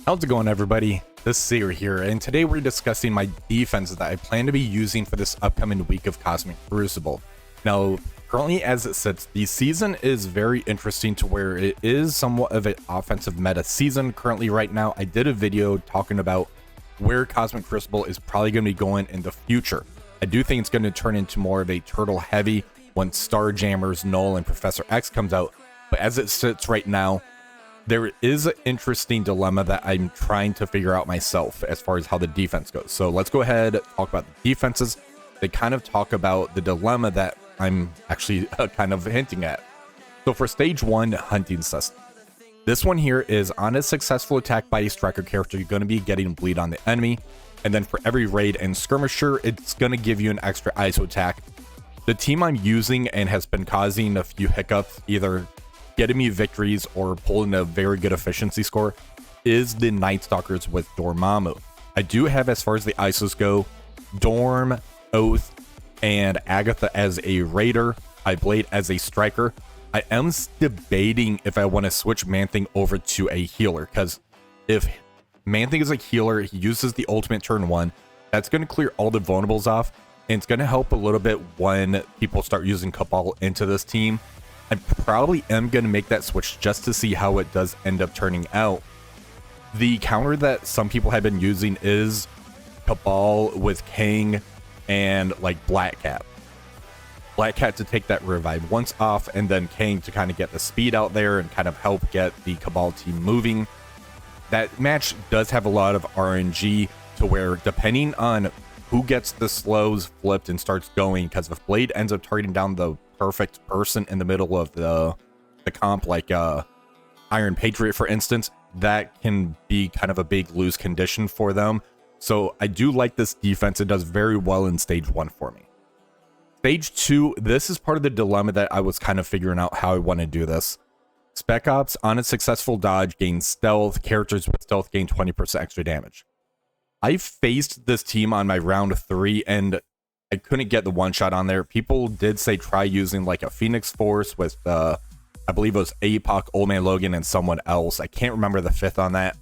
How's it going, everybody? This is Seer here, and today we're discussing my defense that I plan to be using for this upcoming week of Cosmic Crucible. Now, currently as it sits, the season is very interesting to where it is somewhat of an offensive meta season currently right now. I did a video talking about where Cosmic Crucible is probably going to be going in the future. I do think it's going to turn into more of a turtle heavy once Starjammers, Null, and Professor X comes out, but as it sits right now, there is an interesting dilemma that I'm trying to figure out myself as far as how the defense goes. So let's go ahead and talk about the defenses. They kind of talk about the dilemma that I'm actually kind of hinting at. So for stage 1, hunting system. This one here is on a successful attack by a striker character, you're going to be getting bleed on the enemy. And then for every raid and skirmisher, it's going to give you an extra ISO attack. The team I'm using and has been causing a few hiccups, either getting me victories or pulling a very good efficiency score, is the Night Stalkers with Dormammu. I do have, as far as the ISOs go, Dorm, Oath, and Agatha as a raider, Blade as a striker. I am debating if I want to switch Man-Thing over to a healer, because if Man-Thing is a healer, he uses the ultimate turn 1, that's going to clear all the vulnerables off, and it's going to help a little bit when people start using Cabal into this team. I probably am going to make that switch just to see how it does end up turning out. The counter that some people have been using is Cabal with Kang and like Black Cat. Black Cat to take that revive once off, and then Kang to kind of get the speed out there and kind of help get the Cabal team moving. That match does have a lot of RNG to where, depending on who gets the slows flipped and starts going, because if Blade ends up targeting down the perfect person in the middle of the comp, like Iron Patriot for instance, that can be kind of a big lose condition for them. So I do like this defense. It does very well in stage 1 for me. Stage 2, this is part of the dilemma that I was kind of figuring out how I want to do this. Spec Ops, on a successful dodge, gain stealth. Characters with stealth gain 20% extra damage. I faced this team on my round 3 and I couldn't get the one shot on there. People did say try using like a Phoenix Force with I believe it was APOC, Old Man Logan, and someone else. I can't remember the fifth on that.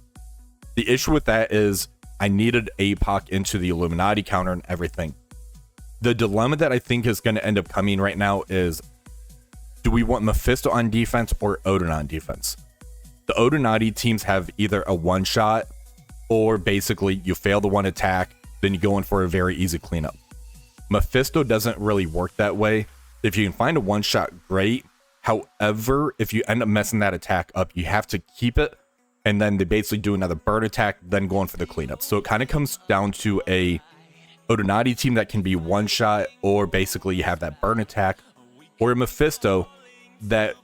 The issue with that is I needed APOC into the Illuminati counter and everything. The dilemma that I think is going to end up coming right now is, do we want Mephisto on defense or Odin on defense? The Odinati teams have either a one shot or basically you fail the one attack, then you go in for a very easy cleanup. Mephisto doesn't really work that way. If you can find a one shot, great. However, if you end up messing that attack up, you have to keep it, and then they basically do another burn attack, then going for the cleanup. So it kind of comes down to a Odinati team that can be one shot, or basically you have that burn attack, or a Mephisto that,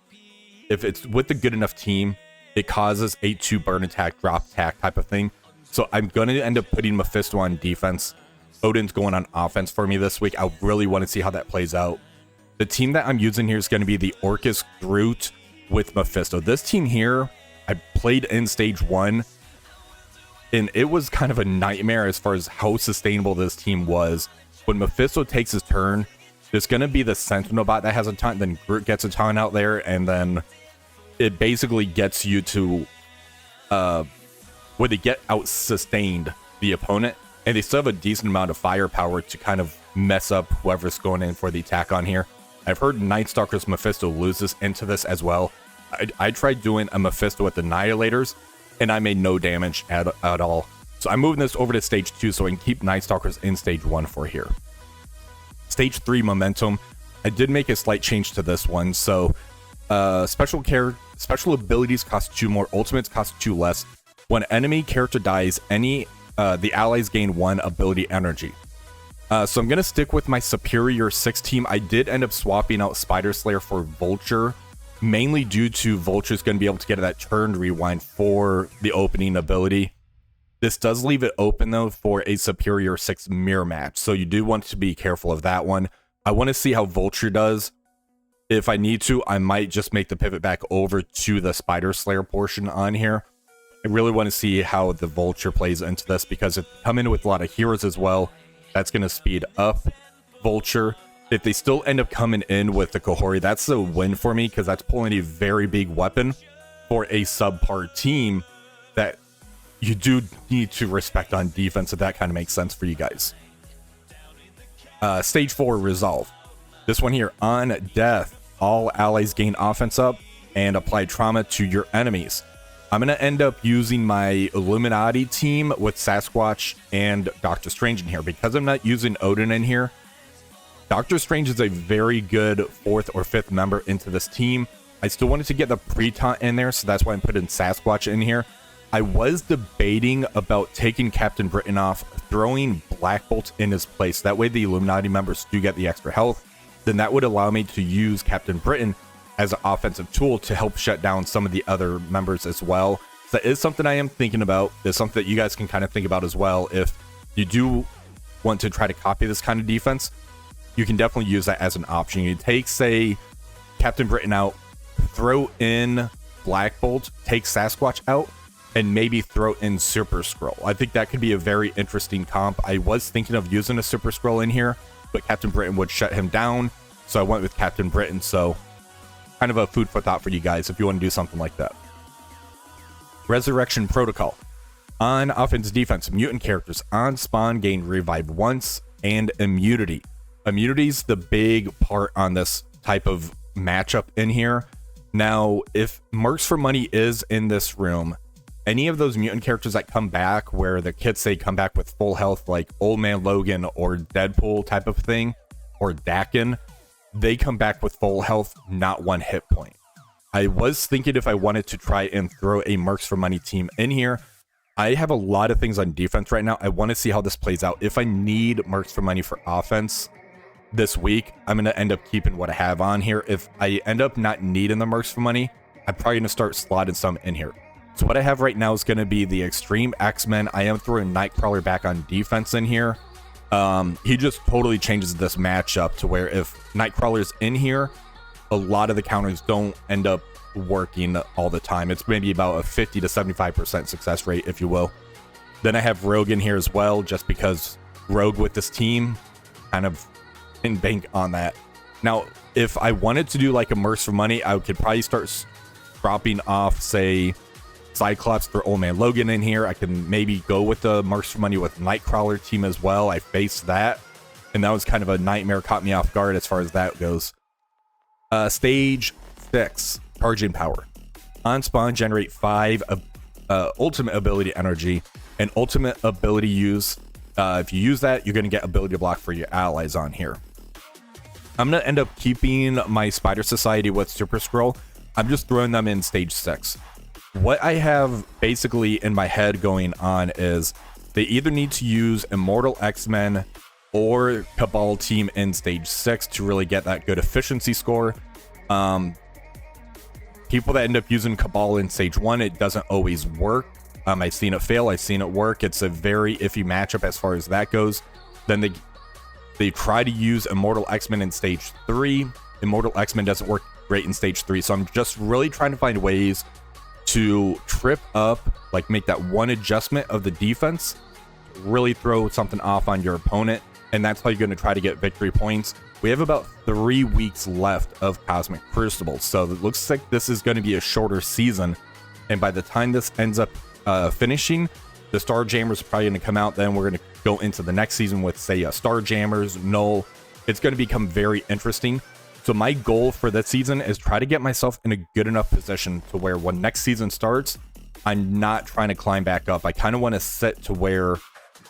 if it's with a good enough team, it causes a 2 burn attack, drop attack type of thing. So I'm going to end up putting Mephisto on defense. Odin's going on offense for me this week. I really want to see how that plays out. The team that I'm using here is going to be the Orcus Groot with Mephisto. This team here, I played in stage 1, and it was kind of a nightmare as far as how sustainable this team was. When Mephisto takes his turn, there's going to be the Sentinel bot that has a ton, then Groot gets a ton out there, and then it basically gets you to where they get out sustained the opponent, and they still have a decent amount of firepower to kind of mess up whoever's going in for the attack on here. I've heard Night Stalker's Mephisto loses into this as well. I tried doing a Mephisto with Annihilators, and I made no damage at all. So I'm moving this over to stage 2 so I can keep Night Stalkers in stage 1 for here. Stage 3, Momentum. I did make a slight change to this one. So special abilities cost 2 more, ultimates cost 2 less. When enemy character dies, the allies gain 1 ability energy. So I'm going to stick with my Superior 6 team. I did end up swapping out Spider Slayer for Vulture, mainly due to Vulture's going to be able to get that turn rewind for the opening ability. This does leave it open, though, for a Superior 6 mirror match, so you do want to be careful of that one. I want to see how Vulture does. If I need to, I might just make the pivot back over to the Spider Slayer portion on here. I really want to see how the Vulture plays into this, because if they come in with a lot of heroes as well, that's going to speed up Vulture. If they still end up coming in with the Kohori, that's a win for me, because that's pulling a very big weapon for a subpar team that you do need to respect on defense, if that kind of makes sense for you guys. Stage 4 resolve. This one here, on death, all allies gain offense up and apply trauma to your enemies. I'm going to end up using my Illuminati team with Sasquatch and Doctor Strange in here. Because I'm not using Odin in here, Doctor Strange is a very good 4th or 5th member into this team. I still wanted to get the pre-taunt in there, so that's why I'm putting Sasquatch in here. I was debating about taking Captain Britain off, throwing Black Bolt in his place. That way the Illuminati members do get the extra health. Then that would allow me to use Captain Britain as an offensive tool to help shut down some of the other members as well. So that is something I am thinking about. It's something that you guys can kind of think about as well. If you do want to try to copy this kind of defense, you can definitely use that as an option. You take, say, Captain Britain out, throw in Black Bolt, take Sasquatch out, and maybe throw in Super Skrull. I think that could be a very interesting comp. I was thinking of using a Super Skrull in here, but Captain Britain would shut him down, so I went with Captain Britain. So kind of a food for thought for you guys if you want to do something like that. Resurrection Protocol. On offense defense, mutant characters on spawn gain revive once and immunity. Immunity's the big part on this type of matchup in here. Now, if Mercs for Money is in this room, any of those mutant characters that come back, where the kits say come back with full health, like Old Man Logan or Deadpool type of thing, or Dakin, they come back with full health, not 1 hit point. I was thinking if I wanted to try and throw a Mercs for Money team in here. I have a lot of things on defense right now. I want to see how this plays out. If I need Mercs for Money for offense this week, I'm going to end up keeping what I have on here. If I end up not needing the Mercs for Money, I'm probably going to start slotting some in here. So what I have right now is going to be the Extreme X-Men. I am throwing Nightcrawler back on defense in here. He just totally changes this matchup to where if Nightcrawler's in here, a lot of the counters don't end up working all the time. It's maybe about a 50 to 75% success rate, if you will. Then I have Rogue in here as well, just because Rogue with this team kind of can bank on that. Now, if I wanted to do like a Mercs for Money, I could probably start dropping off, say, Cyclops for Old Man Logan in here. I can maybe go with the Mercs for Money with Nightcrawler team as well. I faced that, and that was kind of a nightmare, caught me off guard as far as that goes. Stage 6, Charging Power. On spawn, generate 5 ultimate ability energy and ultimate ability use. If you use that, you're going to get ability block for your allies on here. I'm going to end up keeping my Spider Society with Super Skrull. I'm just throwing them in stage 6. What I have basically in my head going on is they either need to use Immortal X-Men or Cabal team in stage 6 to really get that good efficiency score. People that end up using Cabal in stage 1, it doesn't always work. I've seen it fail, I've seen it work. It's a very iffy matchup as far as that goes. Then they try to use Immortal X-Men in stage 3. Immortal X-Men doesn't work great in stage 3, so I'm just really trying to find ways to trip up, like make that one adjustment of the defense, really throw something off on your opponent, and that's how you're going to try to get victory points. We have about 3 weeks left of Cosmic Crucible, so it looks like this is going to be a shorter season, and by the time this ends up finishing, the Star Jammers are probably going to come out. Then we're going to go into the next season with, say, Star Jammers, Null. It's going to become very interesting. So my goal for this season is try to get myself in a good enough position to where when next season starts, I'm not trying to climb back up. I kind of want to sit to where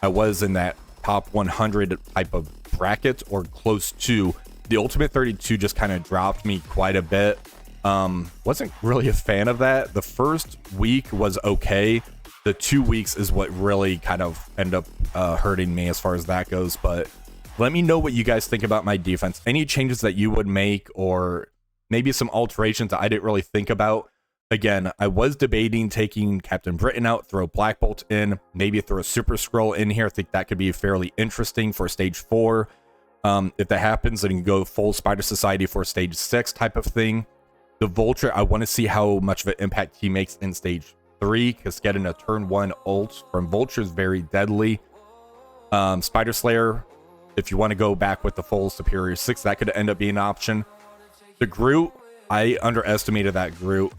I was in that top 100 type of bracket or close to. The Ultimate 32 just kind of dropped me quite a bit. Wasn't really a fan of that. The first week was okay. The 2 weeks is what really kind of end up hurting me as far as that goes. But let me know what you guys think about my defense. Any changes that you would make, or maybe some alterations that I didn't really think about. Again, I was debating taking Captain Britain out, throw Black Bolt in, maybe throw a Super Skrull in here. I think that could be fairly interesting for stage 4. If that happens, then you can go full Spider Society for stage 6 type of thing. The Vulture, I want to see how much of an impact he makes in stage 3, because getting a turn 1 ult from Vulture is very deadly. Spider Slayer, if you want to go back with the full Superior 6, that could end up being an option. The Groot, I underestimated that Groot.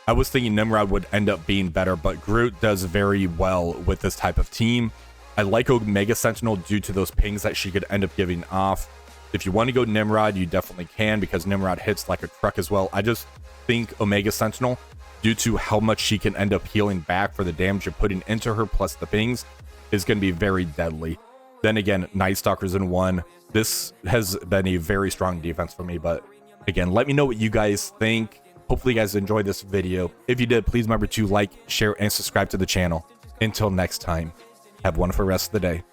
I was thinking Nimrod would end up being better, but Groot does very well with this type of team. I like Omega Sentinel due to those pings that she could end up giving off. If you want to go Nimrod, you definitely can, because Nimrod hits like a truck as well. I just think Omega Sentinel, due to how much she can end up healing back for the damage you're putting into her plus the pings, is going to be very deadly. Then again, Night Stalker's in 1. This has been a very strong defense for me, but again, let me know what you guys think. Hopefully you guys enjoyed this video. If you did, please remember to like, share, and subscribe to the channel. Until next time, have a wonderful rest of the day.